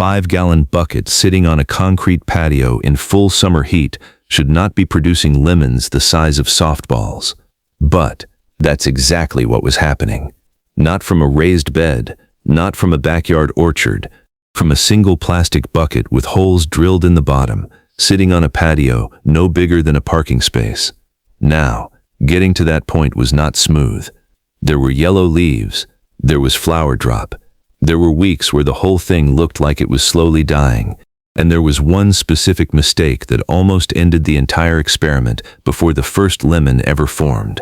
5-gallon bucket sitting on a concrete patio in full summer heat should not be producing lemons the size of softballs. But that's exactly what was happening. Not from a raised bed, not from a backyard orchard, from a single plastic bucket with holes drilled in the bottom, sitting on a patio no bigger than a parking space. Now, getting to that point was not smooth. There were yellow leaves, there was flower drop, there were weeks where the whole thing looked like it was slowly dying, and there was one specific mistake that almost ended the entire experiment before the first lemon ever formed.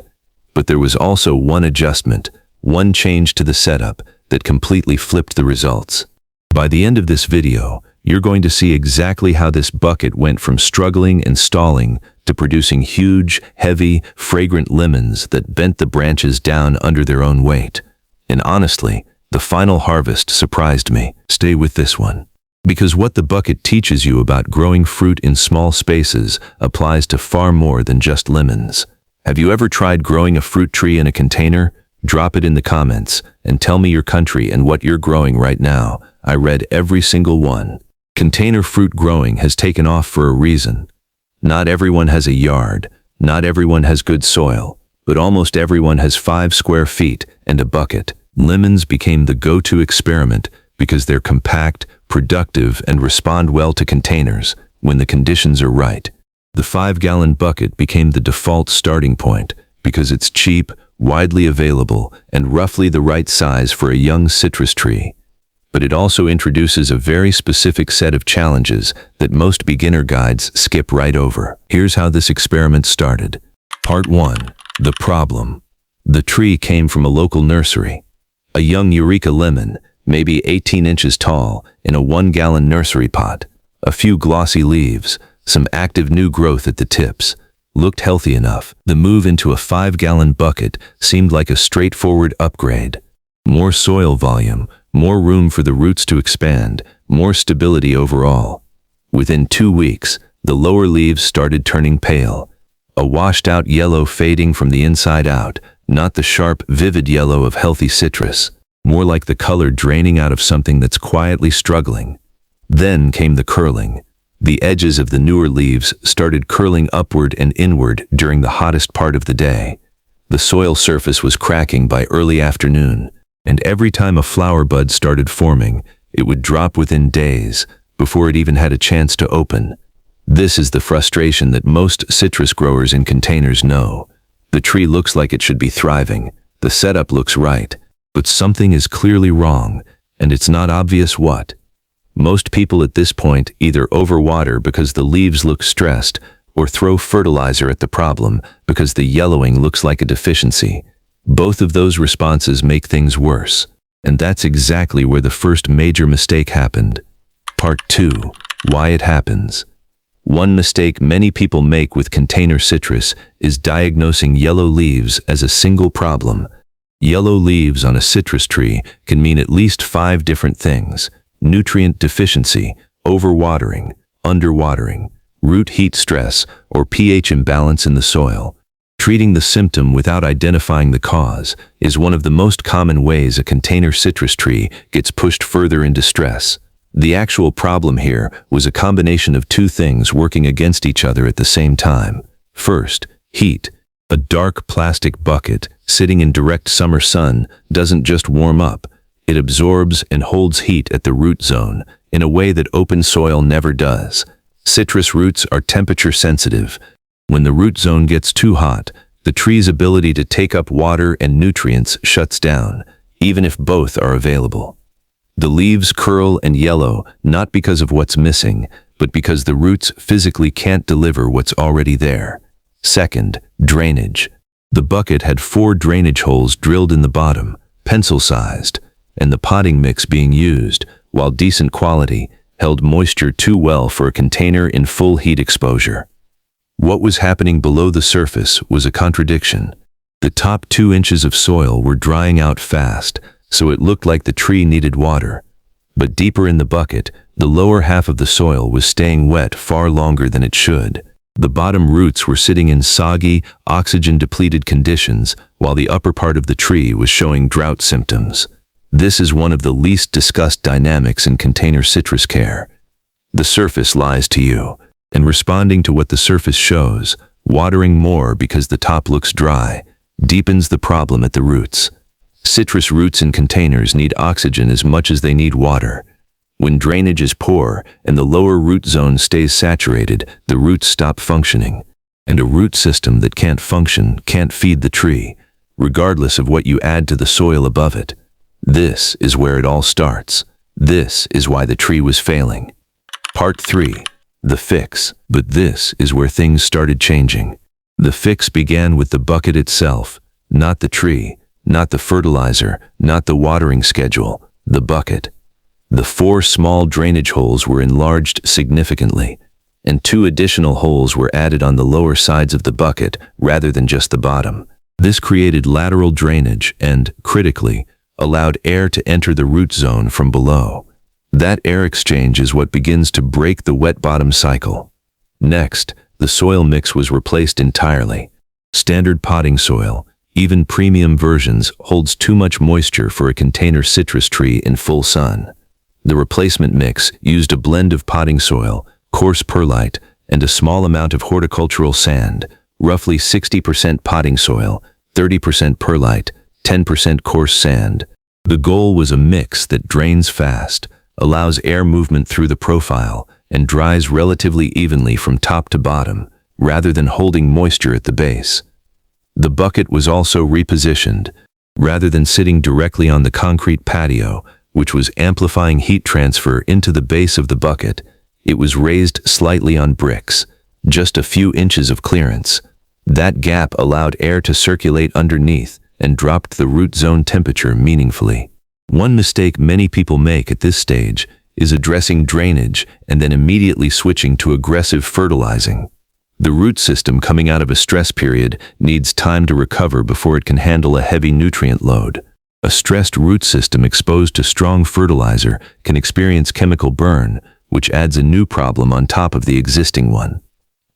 But there was also one adjustment, one change to the setup that completely flipped the results. By the end of this video, you're going to see exactly how this bucket went from struggling and stalling to producing huge, heavy, fragrant lemons that bent the branches down under their own weight. And honestly, the final harvest surprised me. Stay with this one. Because what the bucket teaches you about growing fruit in small spaces applies to far more than just lemons. Have you ever tried growing a fruit tree in a container? Drop it in the comments and tell me your country and what you're growing right now. I read every single one. Container fruit growing has taken off for a reason. Not everyone has a yard, not everyone has good soil, but almost everyone has 5 square feet and a bucket. Lemons became the go-to experiment because they're compact, productive, and respond well to containers when the conditions are right. The 5-gallon bucket became the default starting point because it's cheap, widely available, and roughly the right size for a young citrus tree. But it also introduces a very specific set of challenges that most beginner guides skip right over. Here's how this experiment started. Part 1. The problem. The tree came from a local nursery. A young Eureka lemon, maybe 18 inches tall, in a 1-gallon nursery pot. A few glossy leaves, some active new growth at the tips. Looked healthy enough. The move into a 5-gallon bucket seemed like a straightforward upgrade. More soil volume, more room for the roots to expand, more stability overall. Within 2 weeks, the lower leaves started turning pale. A washed-out yellow fading from the inside out, not the sharp, vivid yellow of healthy citrus. More like the color draining out of something that's quietly struggling. Then came the curling. The edges of the newer leaves started curling upward and inward during the hottest part of the day. The soil surface was cracking by early afternoon, and every time a flower bud started forming, it would drop within days before it even had a chance to open. This is the frustration that most citrus growers in containers know. The tree looks like it should be thriving, the setup looks right, but something is clearly wrong, and it's not obvious what. Most people at this point either overwater because the leaves look stressed or throw fertilizer at the problem because the yellowing looks like a deficiency. Both of those responses make things worse, and that's exactly where the first major mistake happened. Part 2. Why it happens. One mistake many people make with container citrus is diagnosing yellow leaves as a single problem. Yellow leaves on a citrus tree can mean at least 5 different things. Nutrient deficiency, overwatering, underwatering, root heat stress, or pH imbalance in the soil. Treating the symptom without identifying the cause is one of the most common ways a container citrus tree gets pushed further into stress. The actual problem here was a combination of 2 things working against each other at the same time. First, heat. A dark plastic bucket sitting in direct summer sun doesn't just warm up. It absorbs and holds heat at the root zone in a way that open soil never does. Citrus roots are temperature sensitive. When the root zone gets too hot, the tree's ability to take up water and nutrients shuts down, even if both are available. The leaves curl and yellow not because of what's missing, but because the roots physically can't deliver what's already there. Second, drainage. The bucket had 4 drainage holes drilled in the bottom, pencil-sized, and the potting mix being used, while decent quality, held moisture too well for a container in full heat exposure. What was happening below the surface was a contradiction. The top 2 inches of soil were drying out fast, so it looked like the tree needed water. But deeper in the bucket, the lower half of the soil was staying wet far longer than it should. The bottom roots were sitting in soggy, oxygen-depleted conditions, while the upper part of the tree was showing drought symptoms. This is one of the least discussed dynamics in container citrus care. The surface lies to you, and responding to what the surface shows, watering more because the top looks dry, deepens the problem at the roots. Citrus roots in containers need oxygen as much as they need water. When drainage is poor and the lower root zone stays saturated, the roots stop functioning. And a root system that can't function can't feed the tree, regardless of what you add to the soil above it. This is where it all starts. This is why the tree was failing. Part 3. The fix. But this is where things started changing. The fix began with the bucket itself, not the tree, not the fertilizer, not the watering schedule, the bucket. The 4 small drainage holes were enlarged significantly, and 2 additional holes were added on the lower sides of the bucket rather than just the bottom. This created lateral drainage and, critically, allowed air to enter the root zone from below. That air exchange is what begins to break the wet bottom cycle. Next, the soil mix was replaced entirely. Standard potting soil, even premium versions, holds too much moisture for a container citrus tree in full sun. The replacement mix used a blend of potting soil, coarse perlite, and a small amount of horticultural sand, roughly 60% potting soil, 30% perlite, 10% coarse sand. The goal was a mix that drains fast, allows air movement through the profile, and dries relatively evenly from top to bottom, rather than holding moisture at the base. The bucket was also repositioned. Rather than sitting directly on the concrete patio, which was amplifying heat transfer into the base of the bucket, it was raised slightly on bricks, just a few inches of clearance. That gap allowed air to circulate underneath and dropped the root zone temperature meaningfully. One mistake many people make at this stage is addressing drainage and then immediately switching to aggressive fertilizing. The root system coming out of a stress period needs time to recover before it can handle a heavy nutrient load. A stressed root system exposed to strong fertilizer can experience chemical burn, which adds a new problem on top of the existing one.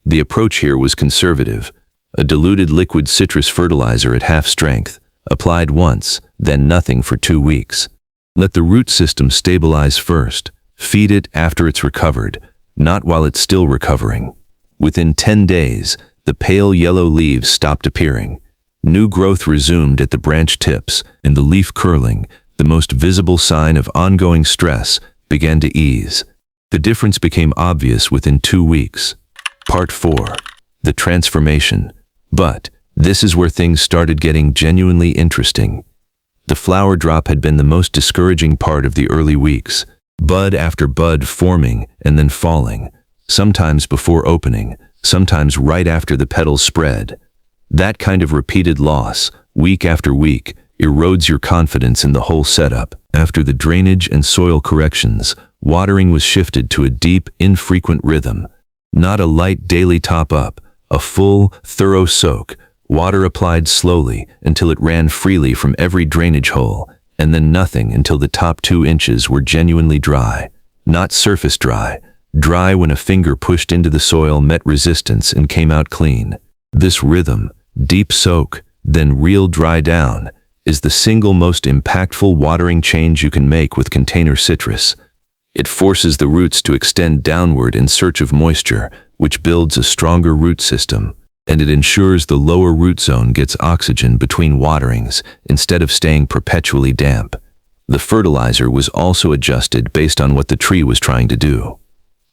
The approach here was conservative. A diluted liquid citrus fertilizer at half strength, applied once, then nothing for 2 weeks. Let the root system stabilize first. Feed it after it's recovered, not while it's still recovering. Within 10 days, the pale yellow leaves stopped appearing. New growth resumed at the branch tips, and the leaf curling, the most visible sign of ongoing stress, began to ease. The difference became obvious within 2 weeks. Part 4. The transformation. But this is where things started getting genuinely interesting. The flower drop had been the most discouraging part of the early weeks. Bud after bud forming and then falling, sometimes before opening, sometimes right after the petals spread. That kind of repeated loss, week after week, erodes your confidence in the whole setup. After the drainage and soil corrections, watering was shifted to a deep, infrequent rhythm. Not a light daily top-up, a full, thorough soak, water applied slowly until it ran freely from every drainage hole, and then nothing until the top 2 inches were genuinely dry. Not surface dry, dry when a finger pushed into the soil met resistance and came out clean. This rhythm, deep soak, then real dry down, is the single most impactful watering change you can make with container citrus. It forces the roots to extend downward in search of moisture, which builds a stronger root system, and it ensures the lower root zone gets oxygen between waterings instead of staying perpetually damp. The fertilizer was also adjusted based on what the tree was trying to do.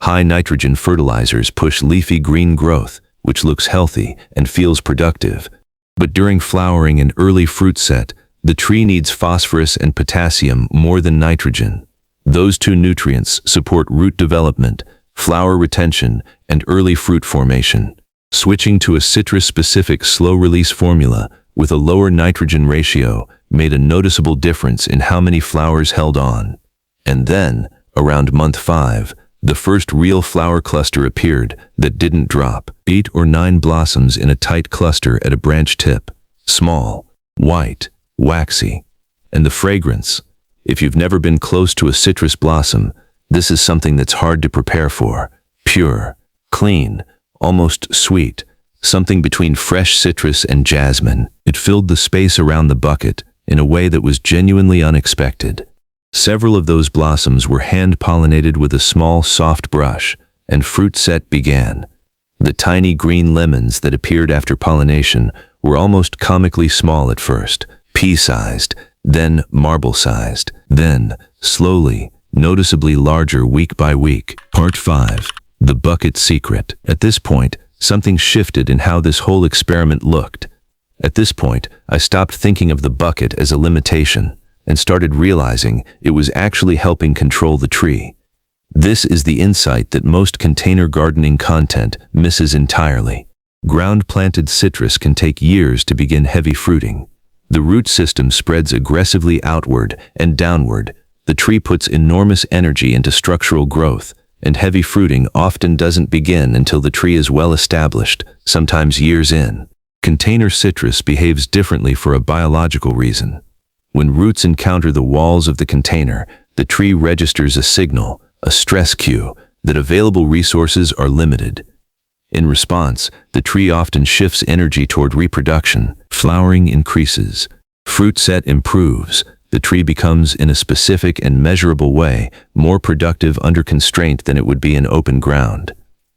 High nitrogen fertilizers push leafy green growth, which looks healthy and feels productive. But during flowering and early fruit set, the tree needs phosphorus and potassium more than nitrogen. Those 2 nutrients support root development, flower retention, and early fruit formation. Switching to a citrus-specific slow-release formula with a lower nitrogen ratio made a noticeable difference in how many flowers held on. And then, around month 5, the first real flower cluster appeared that didn't drop. 8 or 9 blossoms in a tight cluster at a branch tip. Small, white, waxy. And the fragrance. If you've never been close to a citrus blossom, this is something that's hard to prepare for. Pure, clean, almost sweet, something between fresh citrus and jasmine. It filled the space around the bucket, in a way that was genuinely unexpected. Several of those blossoms were hand-pollinated with a small, soft brush, and fruit set began. The tiny green lemons that appeared after pollination were almost comically small at first, pea-sized, then marble-sized, then, slowly, noticeably larger week by week. Part 5. The Bucket Secret. At this point, something shifted in how this whole experiment looked. At this point, I stopped thinking of the bucket as a limitation and started realizing it was actually helping control the tree. This is the insight that most container gardening content misses entirely. Ground-planted citrus can take years to begin heavy fruiting. The root system spreads aggressively outward and downward. The tree puts enormous energy into structural growth, and heavy fruiting often doesn't begin until the tree is well established, sometimes years in. Container citrus behaves differently for a biological reason. When roots encounter the walls of the container, the tree registers a signal, a stress cue, that available resources are limited. In response, the tree often shifts energy toward reproduction. Flowering increases. Fruit set improves. The tree becomes, in a specific and measurable way, more productive under constraint than it would be in open ground.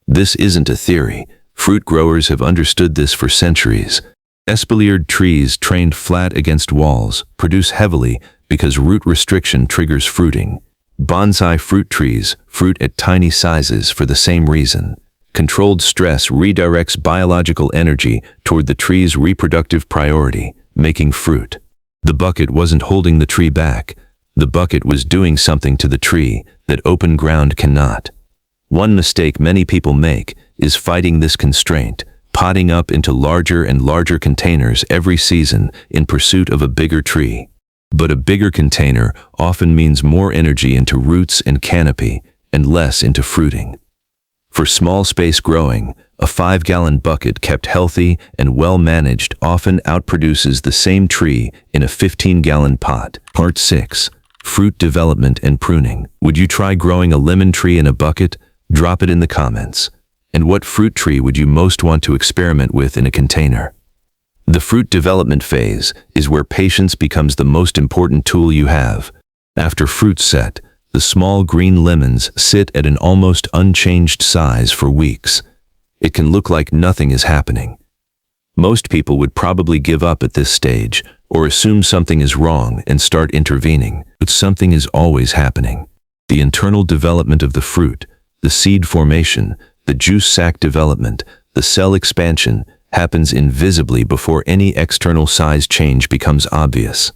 This isn't a theory. Fruit growers have understood this for centuries. Espaliered trees trained flat against walls produce heavily because root restriction triggers fruiting. Bonsai fruit trees fruit at tiny sizes for the same reason. Controlled stress redirects biological energy toward the tree's reproductive priority, making fruit. The bucket wasn't holding the tree back. The bucket was doing something to the tree that open ground cannot. One mistake many people make is fighting this constraint, potting up into larger and larger containers every season in pursuit of a bigger tree. But a bigger container often means more energy into roots and canopy, and less into fruiting. For small space growing, a 5-gallon bucket kept healthy and well managed often outproduces the same tree in a 15-gallon pot. Part 6. Fruit development and pruning. Would you try growing a lemon tree in a bucket? Drop it in the comments. And what fruit tree would you most want to experiment with in a container? The fruit development phase is where patience becomes the most important tool you have. After fruit set, the small green lemons sit at an almost unchanged size for weeks. It can look like nothing is happening. Most people would probably give up at this stage or assume something is wrong and start intervening. But something is always happening. The internal development of the fruit, the seed formation, the juice sac development, the cell expansion happens invisibly before any external size change becomes obvious.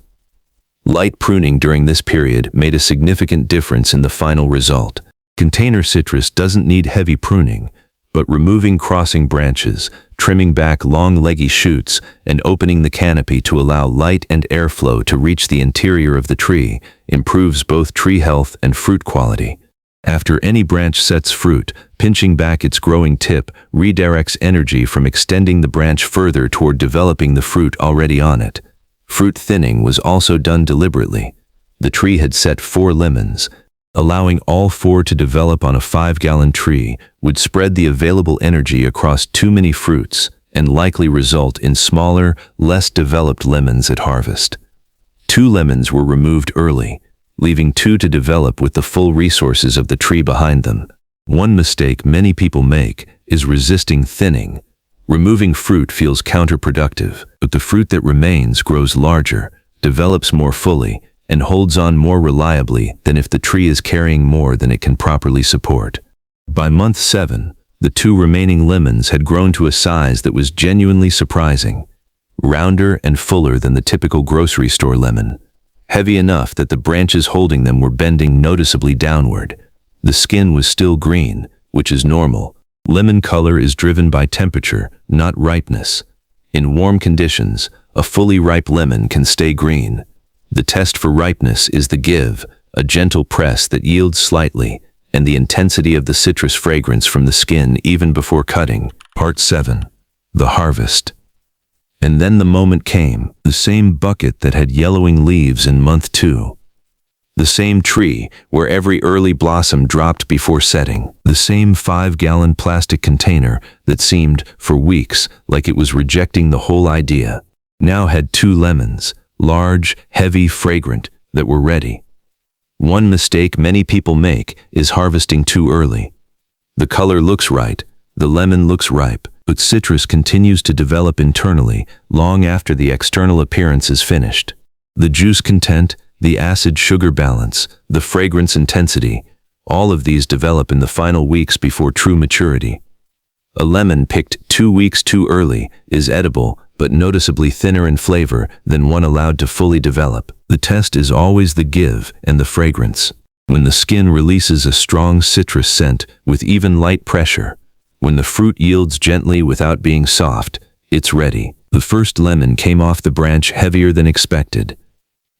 Light pruning during this period made a significant difference in the final result. Container citrus doesn't need heavy pruning, but removing crossing branches, trimming back long leggy shoots, and opening the canopy to allow light and airflow to reach the interior of the tree improves both tree health and fruit quality. After any branch sets fruit, pinching back its growing tip redirects energy from extending the branch further toward developing the fruit already on it. Fruit thinning was also done deliberately. The tree had set 4 lemons. Allowing all 4 to develop on a 5-gallon tree would spread the available energy across too many fruits and likely result in smaller, less developed lemons at harvest. 2 lemons were removed early, leaving 2 to develop with the full resources of the tree behind them. One mistake many people make is resisting thinning. Removing fruit feels counterproductive, but the fruit that remains grows larger, develops more fully, and holds on more reliably than if the tree is carrying more than it can properly support. By month 7, the 2 remaining lemons had grown to a size that was genuinely surprising, rounder and fuller than the typical grocery store lemon. Heavy enough that the branches holding them were bending noticeably downward. The skin was still green, which is normal. Lemon color is driven by temperature, not ripeness. In warm conditions, a fully ripe lemon can stay green. The test for ripeness is the give, a gentle press that yields slightly, and the intensity of the citrus fragrance from the skin even before cutting. Part 7. The harvest. And then the moment came, the same bucket that had yellowing leaves in month 2. The same tree where every early blossom dropped before setting. The same 5-gallon plastic container that seemed, for weeks, like it was rejecting the whole idea. Now had 2 lemons, large, heavy, fragrant, that were ready. One mistake many people make is harvesting too early. The color looks right, the lemon looks ripe, but citrus continues to develop internally long after the external appearance is finished. The juice content, the acid-sugar balance, the fragrance intensity, all of these develop in the final weeks before true maturity. A lemon picked 2 weeks too early is edible, but noticeably thinner in flavor than one allowed to fully develop. The test is always the give and the fragrance. When the skin releases a strong citrus scent with even light pressure, when the fruit yields gently without being soft, it's ready. The first lemon came off the branch heavier than expected.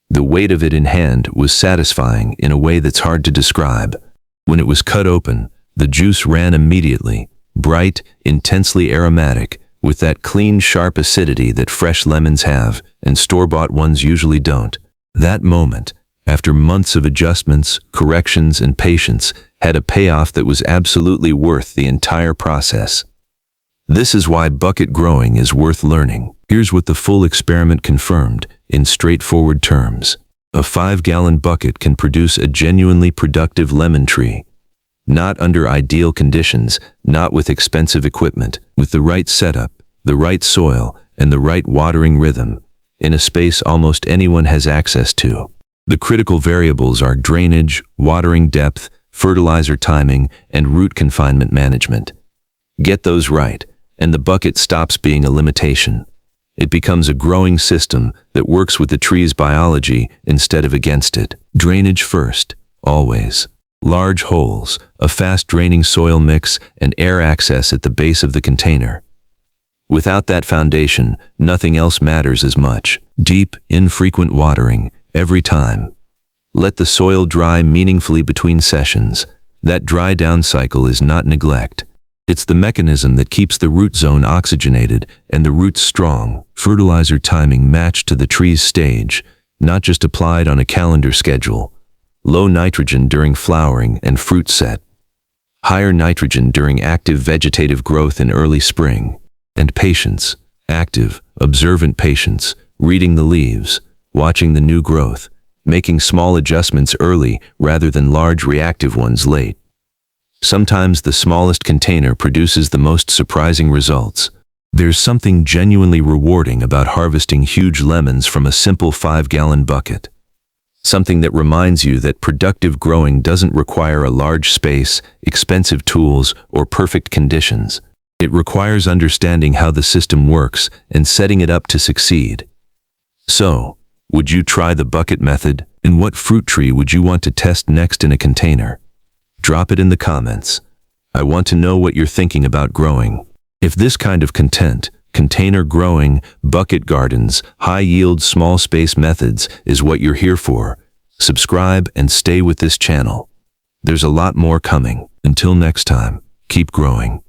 The weight of it in hand was satisfying in a way that's hard to describe. When it was cut open, the juice ran immediately, bright, intensely aromatic, with that clean, sharp acidity that fresh lemons have and store-bought ones usually don't. That moment, after months of adjustments, corrections, and patience, had a payoff that was absolutely worth the entire process. This is why bucket growing is worth learning. Here's what the full experiment confirmed in straightforward terms. A 5-gallon bucket can produce a genuinely productive lemon tree. Not under ideal conditions, not with expensive equipment, with the right setup, the right soil, and the right watering rhythm, in a space almost anyone has access to. The critical variables are drainage, watering depth, fertilizer timing, and root confinement management. Get those right, and the bucket stops being a limitation. It becomes a growing system that works with the tree's biology instead of against it. Drainage first, always. Large holes, a fast-draining soil mix, and air access at the base of the container. Without that foundation, nothing else matters as much. Deep, infrequent watering, every time. Let the soil dry meaningfully between sessions. That dry down cycle is not neglect. It's the mechanism that keeps the root zone oxygenated and the roots strong. Fertilizer timing matched to the tree's stage, not just applied on a calendar schedule. Low nitrogen during flowering and fruit set. Higher nitrogen during active vegetative growth in early spring. And patience, active, observant patience, reading the leaves, watching the new growth, making small adjustments early rather than large reactive ones late. Sometimes the smallest container produces the most surprising results. There's something genuinely rewarding about harvesting huge lemons from a simple 5-gallon bucket. Something that reminds you that productive growing doesn't require a large space, expensive tools, or perfect conditions. It requires understanding how the system works and setting it up to succeed. So, would you try the bucket method? And what fruit tree would you want to test next in a container? Drop it in the comments. I want to know what you're thinking about growing. If this kind of container growing, bucket gardens, high-yield, small-space methods is what you're here for, subscribe and stay with this channel. There's a lot more coming. Until next time, keep growing.